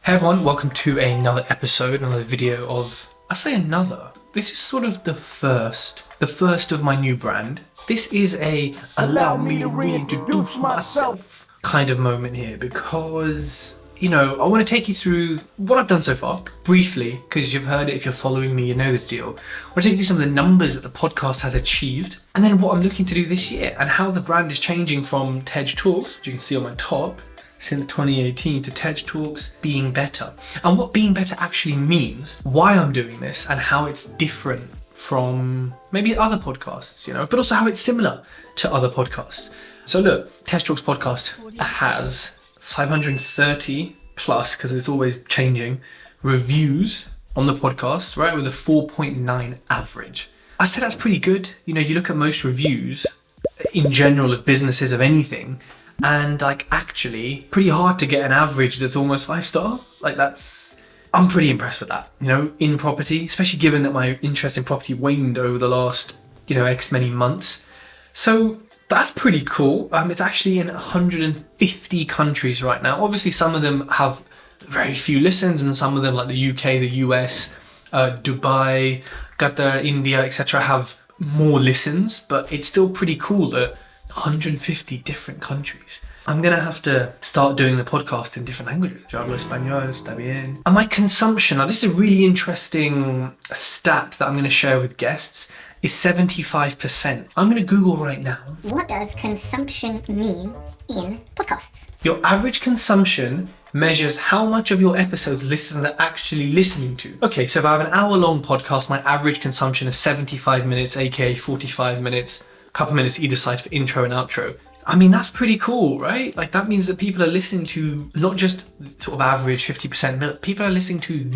Hey everyone, welcome to another episode, another video of, this is sort of the first of my new brand. This is a allow me to reintroduce myself kind of moment here because, I want to take you through what I've done so far, briefly, because you've heard it, if you're following me, you know the deal. I want to take you through some of the numbers that the podcast has achieved, and then what I'm looking to do this year, and how the brand is changing from Tej Talks, which you can see on my top, since 2018 to Tej Talks being better, and what being better actually means, why I'm doing this, and how it's different from maybe other podcasts, but also how it's similar to other podcasts. So look, Tej Talks podcast has 530 plus, because it's always changing, reviews on the podcast, right, with a 4.9 average. I said that's pretty good. You look at most reviews in general of businesses of anything, and actually pretty hard to get an average that's almost 5-star. I'm pretty impressed with that, in property, especially given that my interest in property waned over the last, X many months. So that's pretty cool. It's actually in 150 countries right now. Obviously some of them have very few listens, and some of them, like the UK, the US, Dubai, Qatar, India, etc., have more listens, but it's still pretty cool that 150 different countries. I'm gonna have to start doing the podcast in different languages. Yo hablo español, está bien. And my consumption, now this is a really interesting stat that I'm gonna share with guests, is 75%. I'm gonna Google right now. What does consumption mean in podcasts? Your average consumption measures how much of your episodes listeners are actually listening to. Okay, so if I have an hour-long podcast, my average consumption is 75 minutes, aka 45 minutes, couple minutes either side for intro and outro. That's pretty cool, right? That means that people are listening to not just sort of average 50%, but people are listening to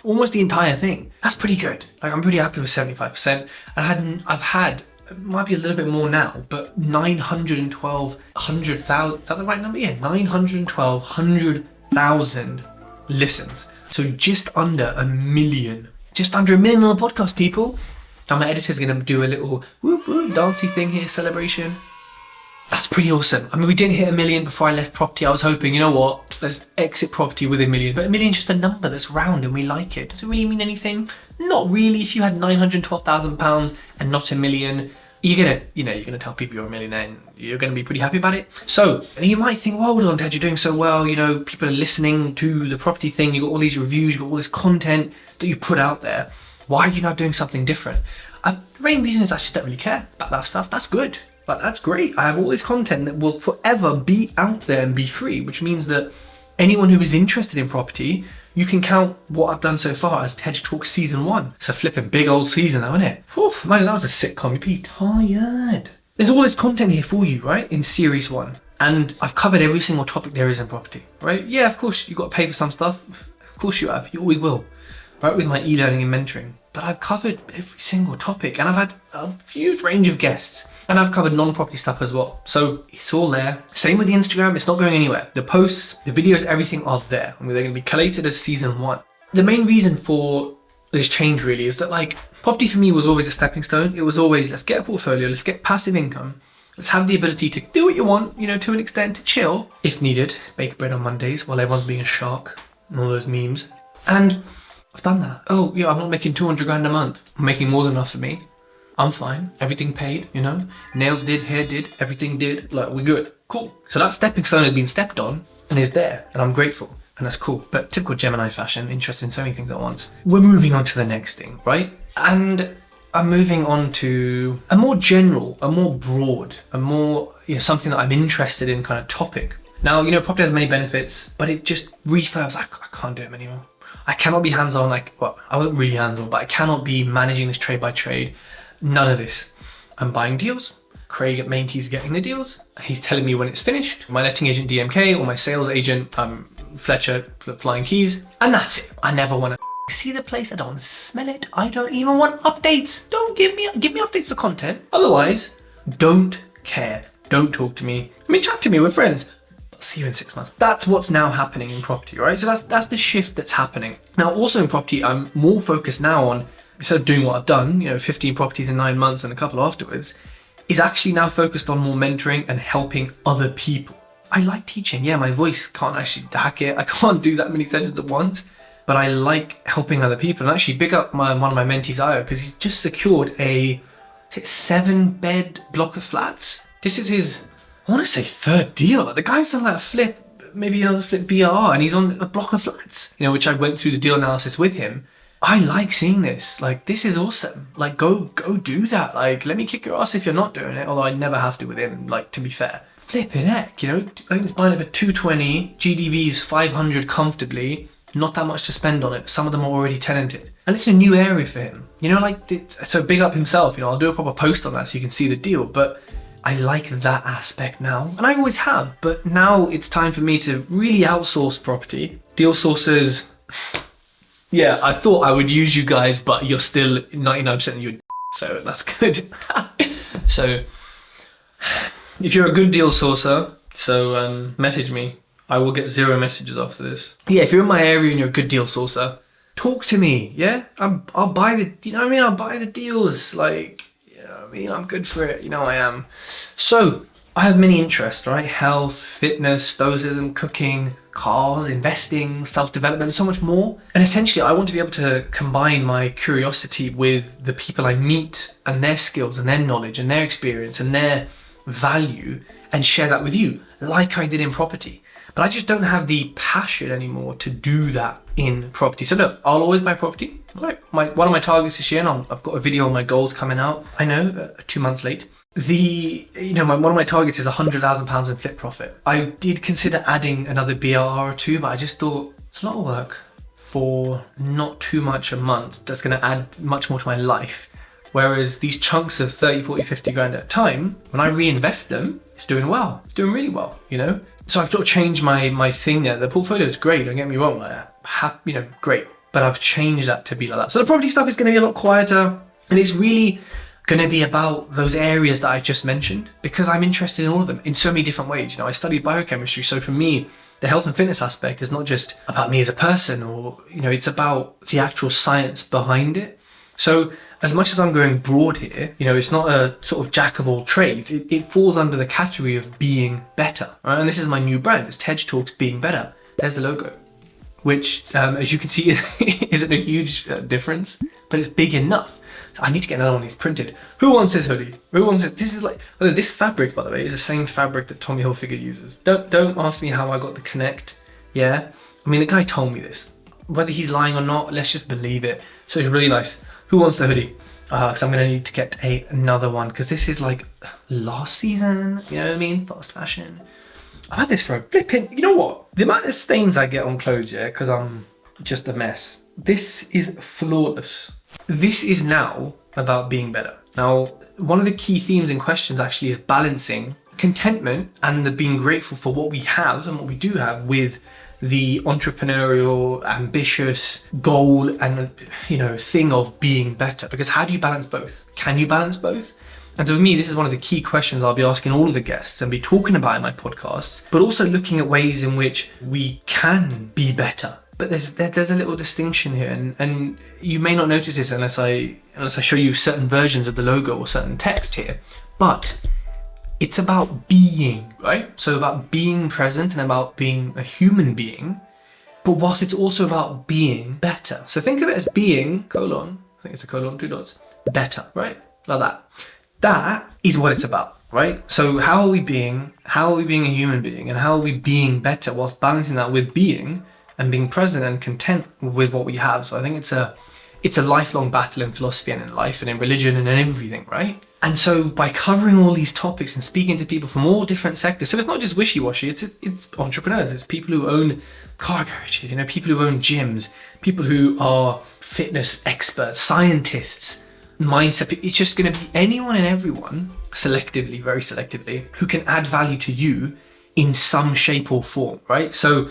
almost the entire thing. That's pretty good. I'm pretty happy with 75%. I've had, it might be a little bit more now, but 912,000, is that the right number? Yeah, 912,000 listens. So just under a million on the podcast, people. Now my editor's gonna do a little whoop whoop dancey thing here, celebration. That's pretty awesome. We didn't hit 1 million before I left property. I was hoping, let's exit property with 1 million. But 1 million is just a number that's round and we like it. Does it really mean anything? Not really. If you had £912,000 and not 1 million, you're gonna tell people you're a millionaire and you're gonna be pretty happy about it. So, and you might think, well, hold on, Ted, you're doing so well. People are listening to the property thing. You got all these reviews, you got all this content that you've put out there. Why are you not doing something different? The main reason is I just don't really care about that stuff. That's good. That's great. I have all this content that will forever be out there and be free, which means that anyone who is interested in property, you can count what I've done so far as Tej Talks Season 1. It's a flipping big old season now, isn't it? Oof, imagine that was a sitcom. You'd be tired. There's all this content here for you, right? In Series 1. And I've covered every single topic there is in property, right? Yeah, of course, you've got to pay for some stuff. Of course you have. You always will. Right, with my e-learning and mentoring. But I've covered every single topic, and I've had a huge range of guests, and I've covered non-property stuff as well. So it's all there. Same with the Instagram, it's not going anywhere. The posts, the videos, everything are there. They're going to be collated as Season 1. The main reason for this change really is that property for me was always a stepping stone. It was always, let's get a portfolio, let's get passive income. Let's have the ability to do what you want, to an extent, to chill, if needed. Bake bread on Mondays while everyone's being a shark, and all those memes. And I've done that. Oh, yeah, I'm not making 200 grand a month. I'm making more than enough for me. I'm fine. Everything paid, Nails did, hair did, everything did. We're good. Cool. So that stepping stone has been stepped on and is there, and I'm grateful, and that's cool. But typical Gemini fashion, interested in so many things at once. We're moving on to the next thing, right? And I'm moving on to a more general, a more broad, a more, something that I'm interested in kind of topic. Now, property has many benefits, but it just refurbs. I can't do them anymore. I cannot be hands-on, I wasn't really hands-on, but I cannot be managing this trade by trade. None of this. I'm buying deals. Craig at Mainty's getting the deals. He's telling me when it's finished. My letting agent DMK or my sales agent Fletcher Flying Keys. And that's it. I never want to see the place. I don't want to smell it. I don't even want updates. Don't give me updates for content. Otherwise, don't care. Don't talk to me. Chat to me. We're friends. See you in 6 months. That's what's now happening in property, right? So that's the shift that's happening. Now, also in property, I'm more focused now on, instead of doing what I've done, 15 properties in 9 months and a couple afterwards, is actually now focused on more mentoring and helping other people. I like teaching. Yeah, my voice can't actually hack it. I can't do that many sessions at once, but I like helping other people. And actually big up one of my mentees, Io, because he's just secured a 7-bed block of flats. This is his, I want to say, third deal. Like, the guy's done like a flip, maybe another flip BRR, and he's on a block of flats, you know, which I went through the deal analysis with him. I like seeing this. Like, this is awesome. Like, go do that. Like, let me kick your ass if you're not doing it. Although I never have to with him, like, to be fair. Flipping heck, you know. I think it's buying it for 220, GDV's 500 comfortably. Not that much to spend on it. Some of them are already tenanted. And it's a new area for him. You know, like, so big up himself. You know, I'll do a proper post on that so you can see the deal. But I like that aspect now. And I always have. But now it's time for me to really outsource property. Deal sources. Yeah, I thought I would use you guys, but you're still 99% of your so that's good. So, if you're a good deal sourcer, so message me. I will get 0 messages after this. Yeah, if you're in my area and you're a good deal sourcer, talk to me, yeah? I'll buy the, you know what I mean? I'll buy the deals, like, you know what I mean? I'm good for it, you know I am. So, I have many interests, right? Health, fitness, stoicism, cooking, cars, investing, self-development, so much more. And essentially, I want to be able to combine my curiosity with the people I meet and their skills and their knowledge and their experience and their value and share that with you, like I did in property. But I just don't have the passion anymore to do that in property. So look, I'll always buy property. Right. One of my targets this year, and I've got a video on my goals coming out. I know, 2 months late. One of my targets is £100,000 in flip profit. I did consider adding another BRR or two, but I just thought it's a lot of work for not too much a month. That's going to add much more to my life. Whereas these chunks of 30, 40, 50 grand at a time, when I reinvest them, it's doing well. It's doing really well, you know? So I've sort of changed my thing there. The portfolio is great, don't get me wrong. Great. But I've changed that to be like that. So the property stuff is going to be a lot quieter. And it's really going to be about those areas that I just mentioned, because I'm interested in all of them in so many different ways. You know, I studied biochemistry. So for me, the health and fitness aspect is not just about me as a person, or, you know, it's about the actual science behind it. So as much as I'm going broad here, you know, it's not a sort of jack of all trades. It falls under the category of being better. Right? And this is my new brand. It's Tej Talks Being Better. There's the logo, which, as you can see, isn't a huge difference, but it's big enough. So I need to get another one of these printed. Who wants this hoodie? Who wants it? This is like, this fabric, by the way, is the same fabric that Tommy Hilfiger uses. Don't ask me how I got the Connect. Yeah, I mean, the guy told me this. Whether he's lying or not, let's just believe it. So it's really nice. Who wants the hoodie? Because I'm going to need to get another one, because this is like last season, you know what I mean? Fast fashion. I've had this for a flipping, you know what? The amount of stains I get on clothes, yeah, because I'm just a mess. This is flawless. This is now about being better. Now, one of the key themes and questions actually is balancing contentment and the being grateful for what we have and what we do have with the entrepreneurial, ambitious goal and, you know, thing of being better. Because how do you balance both? Can you balance both? And so for me, this is one of the key questions I'll be asking all of the guests and be talking about in my podcasts, but also looking at ways in which we can be better. But there's a little distinction here, and you may not notice this unless I show you certain versions of the logo or certain text here. But it's about being, right? So about being present and about being a human being, but whilst it's also about being better. So think of it as being, colon, I think it's a colon, 2 dots, better, right? Like that. That is what it's about, right? So how are we being a human being, and how are we being better whilst balancing that with being and being present and content with what we have? So I think it's a lifelong battle in philosophy and in life and in religion and in everything, right? And so by covering all these topics and speaking to people from all different sectors, so it's not just wishy-washy, it's entrepreneurs, it's people who own car garages, you know, people who own gyms, people who are fitness experts, scientists, mindset. It's just going to be anyone and everyone, selectively, very selectively, who can add value to you in some shape or form, right? So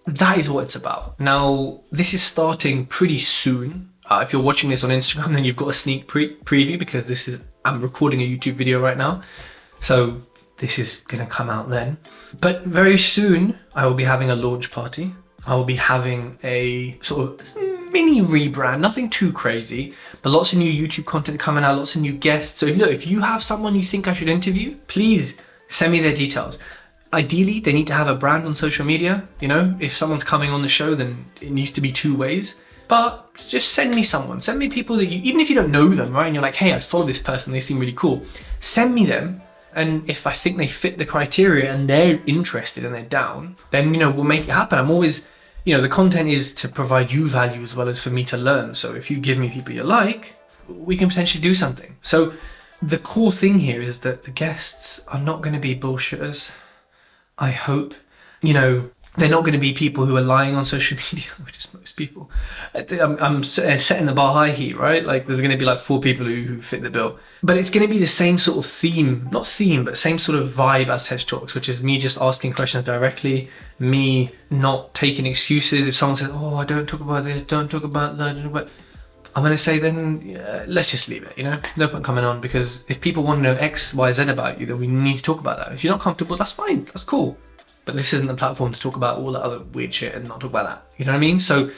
that is what it's about. Now, this is starting pretty soon. If you're watching this on Instagram, then you've got a sneak preview, because I'm recording a YouTube video right now. So this is going to come out then. But very soon, I will be having a launch party. I will be having a sort of mini rebrand, nothing too crazy, but lots of new YouTube content coming out, lots of new guests. So if you have someone you think I should interview, please send me their details. Ideally, they need to have a brand on social media. You know, if someone's coming on the show, then it needs to be two ways. But just send me someone. Send me people that you, even if you don't know them, right? And you're like, hey, I follow this person. They seem really cool. Send me them. And if I think they fit the criteria and they're interested and they're down, then, you know, we'll make it happen. I'm always, you know, the content is to provide you value as well as for me to learn. So if you give me people you like, we can potentially do something. So the core thing here is that the guests are not going to be bullshitters. I hope, you know, they're not going to be people who are lying on social media, which is most people. I'm setting the bar high here, right? Like there's going to be like 4 people who fit the bill. But it's going to be the same sort of theme, not theme, but same sort of vibe as Tej Talks, which is me just asking questions directly, me not taking excuses. If someone says, oh, I don't talk about this, don't talk about that, don't talk about... I'm going to say then, yeah, let's just leave it, you know? No point coming on, because if people want to know X, Y, Z about you, then we need to talk about that. If you're not comfortable, that's fine, that's cool. But this isn't the platform to talk about all that other weird shit and not talk about that. You know what I mean? So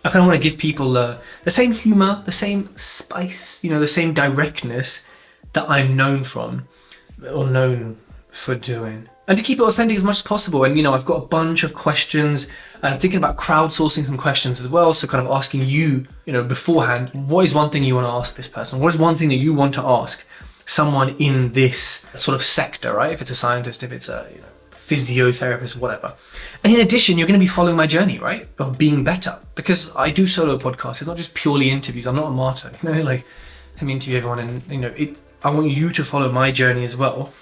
I kind of want to give people the same humor, the same spice, you know, the same directness that I'm known from or known for doing. And to keep it authentic as much as possible. And, you know, I've got a bunch of questions and I'm thinking about crowdsourcing some questions as well. So kind of asking you, you know, beforehand, what is one thing you want to ask this person? What is one thing that you want to ask someone in this sort of sector, right? If it's a scientist, if it's a, you know, physiotherapist, whatever. And in addition, you're going to be following my journey, right? Of being better. Because I do solo podcasts. It's not just purely interviews. I'm not a martyr, you know, like let me interview everyone and, you know, I want you to follow my journey as well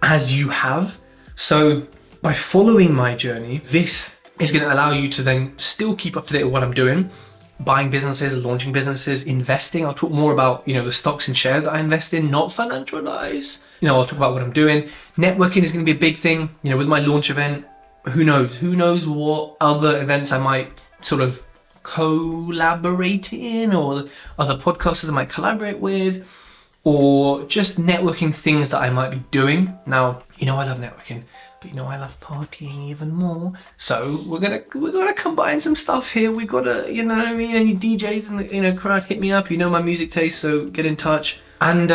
as you have. So by following my journey, this is going to allow you to then still keep up to date with what I'm doing, buying businesses, launching businesses, investing. I'll talk more about, you know, the stocks and shares that I invest in, not financial advice. You know, I'll talk about what I'm doing. Networking is going to be a big thing, you know, with my launch event. Who knows what other events I might sort of collaborate in, or other podcasters I might collaborate with, or just networking things that I might be doing. Now, you know, I love networking, but you know, I love partying even more. So we're gonna combine some stuff here. We gotta, you know what I mean? Any DJs in the, you know, crowd, hit me up. You know my music taste, so get in touch. And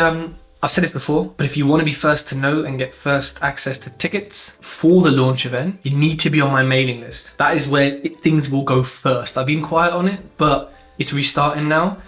I've said this before, but if you want to be first to know and get first access to tickets for the launch event, you need to be on my mailing list. That is where things will go first. I've been quiet on it, but it's restarting now.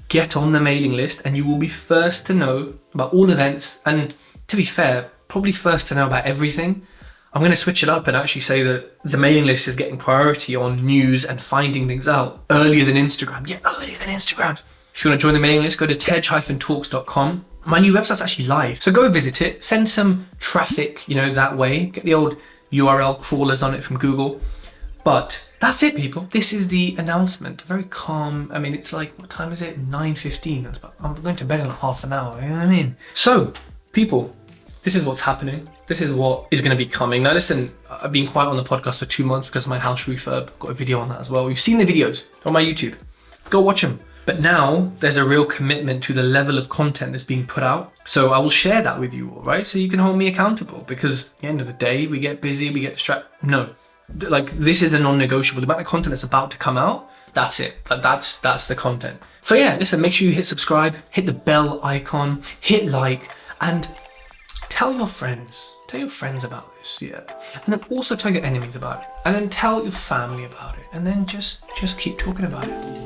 Get on the mailing list and you will be first to know about all events, and to be fair, probably first to know about everything. I'm going to switch it up and actually say that the mailing list is getting priority on news and finding things out earlier than Instagram. Yeah, earlier than Instagram. If you want to join the mailing list, go to tej-talks.com. My new website's actually live, so go visit it. Send some traffic, you know, that way. Get the old URL crawlers on it from Google. But that's it, people. This is the announcement. Very calm. I mean, it's like, what time is it? 9:15. That's about, I'm going to bed in like half an hour. You know what I mean? So, people, this is what's happening. This is what is going to be coming. Now, listen, I've been quiet on the podcast for 2 months because of my house refurb. Got a video on that as well. You've seen the videos on my YouTube. Go watch them. But now there's a real commitment to the level of content that's being put out. So I will share that with you all, right? So you can hold me accountable, because at the end of the day, we get busy, we get distracted. No, like this is a non-negotiable. The amount of content that's about to come out, that's it. That's the content. So yeah, listen, make sure you hit subscribe, hit the bell icon, hit like, and tell your friends. Tell your friends about this, yeah. And then also tell your enemies about it. And then tell your family about it. And then just keep talking about it.